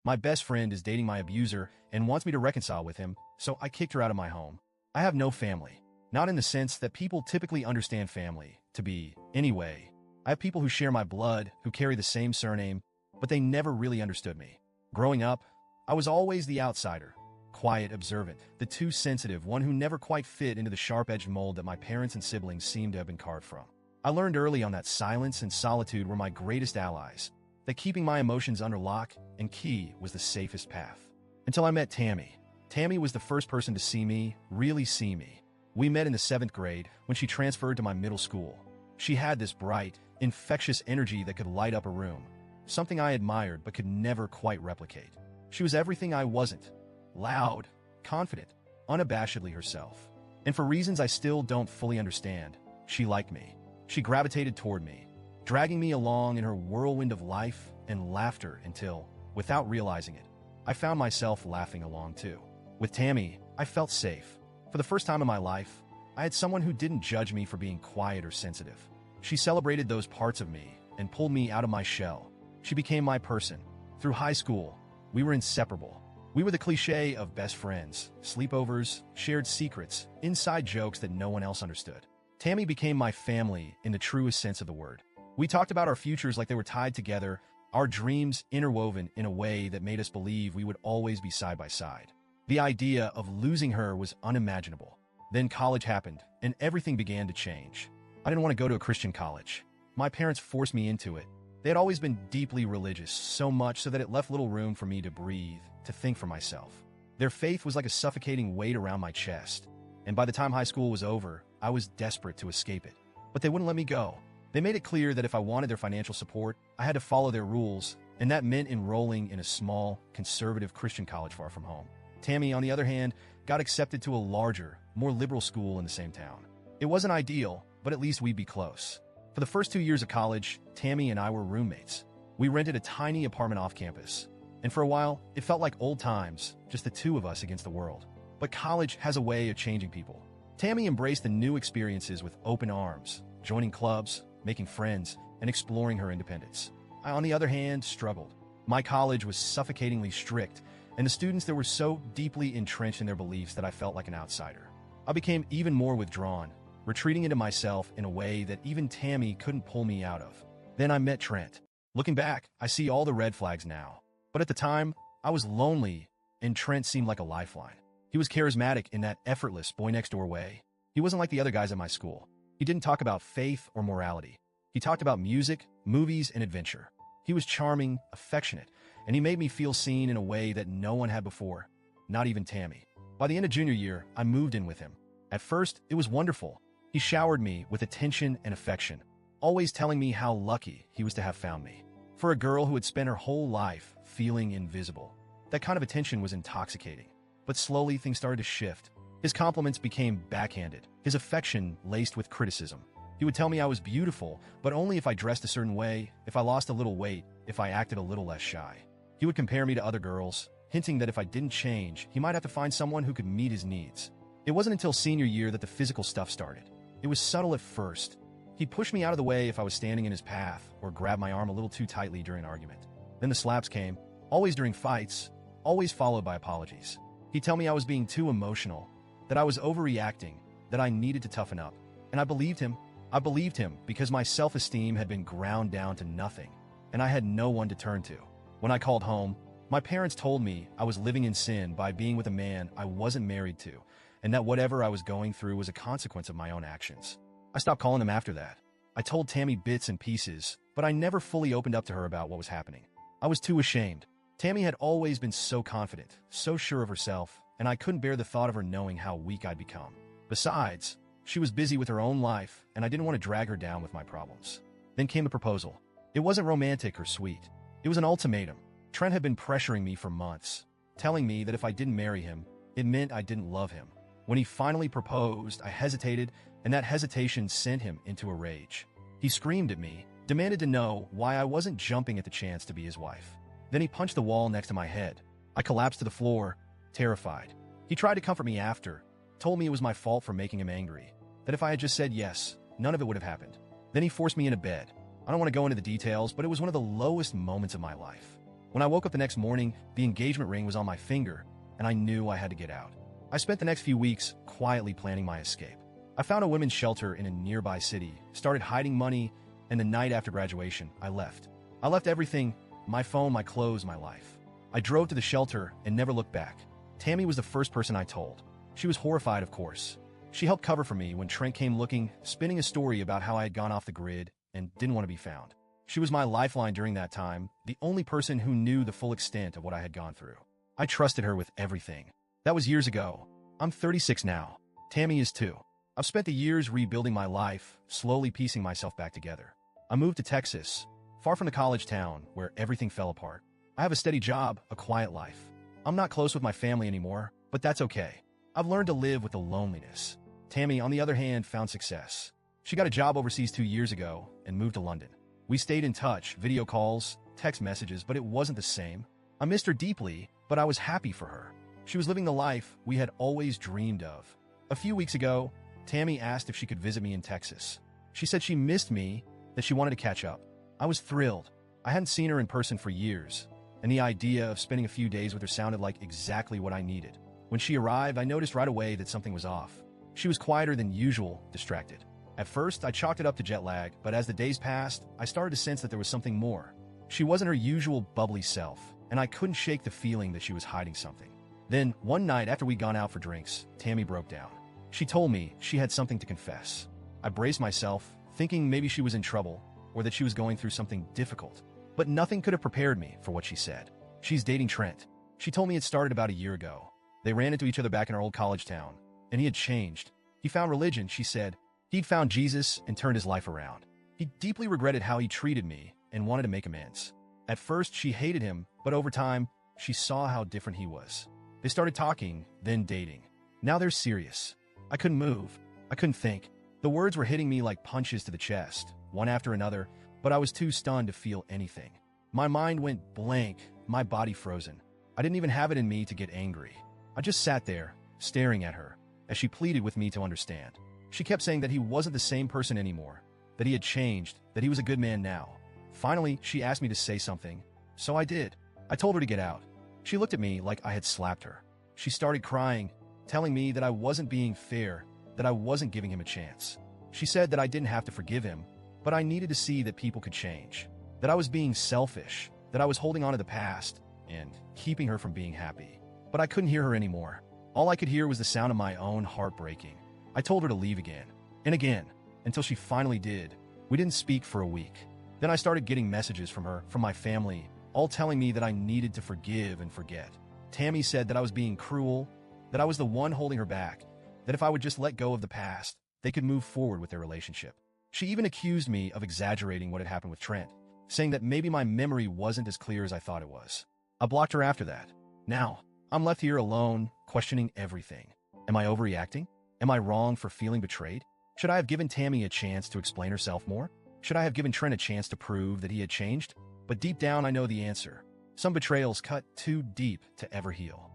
My best friend is dating my abuser and wants me to reconcile with him, so I kicked her out of my home. I have no family. Not in the sense that people typically understand family to be, anyway. I have people who share my blood, who carry the same surname, but they never really understood me. Growing up, I was always the outsider. Quiet, observant, the too sensitive, one who never quite fit into the sharp-edged mold that my parents and siblings seemed to have been carved from. I learned early on that silence and solitude were my greatest allies, that keeping my emotions under lock and key was the safest path. Until I met Tammy. Tammy was the first person to see me, really see me. We met in the 7th grade when she transferred to my middle school. She had this bright, infectious energy that could light up a room, something I admired but could never quite replicate. She was everything I wasn't. Loud, confident, unabashedly herself. And for reasons I still don't fully understand, she liked me. She gravitated toward me, dragging me along in her whirlwind of life and laughter until, without realizing it, I found myself laughing along too. With Tammy, I felt safe. For the first time in my life, I had someone who didn't judge me for being quiet or sensitive. She celebrated those parts of me and pulled me out of my shell. She became my person. Through high school, we were inseparable. We were the cliché of best friends, sleepovers, shared secrets, inside jokes that no one else understood. Tammy became my family in the truest sense of the word. We talked about our futures like they were tied together, our dreams interwoven in a way that made us believe we would always be side by side. The idea of losing her was unimaginable. Then college happened, and everything began to change. I didn't want to go to a Christian college. My parents forced me into it. They had always been deeply religious, so much so that it left little room for me to breathe, to think for myself. Their faith was like a suffocating weight around my chest, and by the time high school was over, I was desperate to escape it. But they wouldn't let me go. They made it clear that if I wanted their financial support, I had to follow their rules, and that meant enrolling in a small, conservative Christian college far from home. Tammy, on the other hand, got accepted to a larger, more liberal school in the same town. It wasn't ideal, but at least we'd be close. For the first 2 years of college, Tammy and I were roommates. We rented a tiny apartment off campus, and for a while, it felt like old times, just the two of us against the world. But college has a way of changing people. Tammy embraced the new experiences with open arms, joining clubs, making friends, and exploring her independence. I, on the other hand, struggled. My college was suffocatingly strict, and the students there were so deeply entrenched in their beliefs that I felt like an outsider. I became even more withdrawn, retreating into myself in a way that even Tammy couldn't pull me out of. Then I met Trent. Looking back, I see all the red flags now. But at the time, I was lonely, and Trent seemed like a lifeline. He was charismatic in that effortless boy-next-door way. He wasn't like the other guys at my school. He didn't talk about faith or morality. He talked about music, movies, and adventure. He was charming, affectionate, and he made me feel seen in a way that no one had before, not even Tammy. By the end of junior year, I moved in with him. At first, it was wonderful. He showered me with attention and affection, always telling me how lucky he was to have found me. For a girl who had spent her whole life feeling invisible, that kind of attention was intoxicating. But slowly things started to shift. His compliments became backhanded, his affection laced with criticism. He would tell me I was beautiful, but only if I dressed a certain way, if I lost a little weight, if I acted a little less shy. He would compare me to other girls, hinting that if I didn't change, he might have to find someone who could meet his needs. It wasn't until senior year that the physical stuff started. It was subtle at first. He'd push me out of the way if I was standing in his path, or grab my arm a little too tightly during an argument. Then the slaps came, always during fights, always followed by apologies. He'd tell me I was being too emotional, that I was overreacting, that I needed to toughen up. And I believed him. I believed him because my self-esteem had been ground down to nothing, and I had no one to turn to. When I called home, my parents told me I was living in sin by being with a man I wasn't married to, and that whatever I was going through was a consequence of my own actions. I stopped calling them after that. I told Tammy bits and pieces, but I never fully opened up to her about what was happening. I was too ashamed. Tammy had always been so confident, so sure of herself, and I couldn't bear the thought of her knowing how weak I'd become. Besides, she was busy with her own life, and I didn't want to drag her down with my problems. Then came the proposal. It wasn't romantic or sweet. It was an ultimatum. Trent had been pressuring me for months, telling me that if I didn't marry him, it meant I didn't love him. When he finally proposed, I hesitated, and that hesitation sent him into a rage. He screamed at me, demanded to know why I wasn't jumping at the chance to be his wife. Then he punched the wall next to my head. I collapsed to the floor, terrified. He tried to comfort me after, told me it was my fault for making him angry, that if I had just said yes, none of it would have happened. Then he forced me into bed. I don't want to go into the details, but it was one of the lowest moments of my life. When I woke up the next morning, the engagement ring was on my finger, and I knew I had to get out. I spent the next few weeks quietly planning my escape. I found a women's shelter in a nearby city, started hiding money, and the night after graduation, I left. I left everything: my phone, my clothes, my life. I drove to the shelter and never looked back. Tammy was the first person I told. She was horrified, of course. She helped cover for me when Trent came looking, spinning a story about how I had gone off the grid and didn't want to be found. She was my lifeline during that time, the only person who knew the full extent of what I had gone through. I trusted her with everything. That was years ago. I'm 36 now. Tammy is too. I've spent the years rebuilding my life, slowly piecing myself back together. I moved to Texas, far from the college town where everything fell apart. I have a steady job, a quiet life. I'm not close with my family anymore, but that's okay. I've learned to live with the loneliness. Tammy, on the other hand, found success. She got a job overseas 2 years ago and moved to London. We stayed in touch, video calls, text messages, but it wasn't the same. I missed her deeply, but I was happy for her. She was living the life we had always dreamed of. A few weeks ago, Tammy asked if she could visit me in Texas. She said she missed me, that she wanted to catch up. I was thrilled. I hadn't seen her in person for years, and the idea of spending a few days with her sounded like exactly what I needed. When she arrived, I noticed right away that something was off. She was quieter than usual, distracted. At first, I chalked it up to jet lag, but as the days passed, I started to sense that there was something more. She wasn't her usual bubbly self, and I couldn't shake the feeling that she was hiding something. Then, one night after we'd gone out for drinks, Tammy broke down. She told me she had something to confess. I braced myself, thinking maybe she was in trouble, or that she was going through something difficult. But nothing could have prepared me for what she said. She's dating Trent. She told me it started about a year ago. They ran into each other back in our old college town, and he had changed. He found religion, she said. He'd found Jesus and turned his life around. He deeply regretted how he treated me and wanted to make amends. At first, she hated him, but over time, she saw how different he was. They started talking, then dating. Now they're serious. I couldn't move. I couldn't think. The words were hitting me like punches to the chest, one after another, but I was too stunned to feel anything. My mind went blank, my body frozen. I didn't even have it in me to get angry. I just sat there, staring at her, as she pleaded with me to understand. She kept saying that he wasn't the same person anymore, that he had changed, that he was a good man now. Finally, she asked me to say something, so I did. I told her to get out. She looked at me like I had slapped her. She started crying, telling me that I wasn't being fair, that I wasn't giving him a chance. She said that I didn't have to forgive him, but I needed to see that people could change, that I was being selfish, that I was holding on to the past and keeping her from being happy. But I couldn't hear her anymore. All I could hear was the sound of my own heart breaking. I told her to leave again, and again, until she finally did. We didn't speak for a week. Then I started getting messages from her, from my family, all telling me that I needed to forgive and forget. Tammy said that I was being cruel, that I was the one holding her back, that if I would just let go of the past, they could move forward with their relationship. She even accused me of exaggerating what had happened with Trent, saying that maybe my memory wasn't as clear as I thought it was. I blocked her after that. Now, I'm left here alone, questioning everything. Am I overreacting? Am I wrong for feeling betrayed? Should I have given Tammy a chance to explain herself more? Should I have given Trent a chance to prove that he had changed? But deep down, I know the answer. Some betrayals cut too deep to ever heal.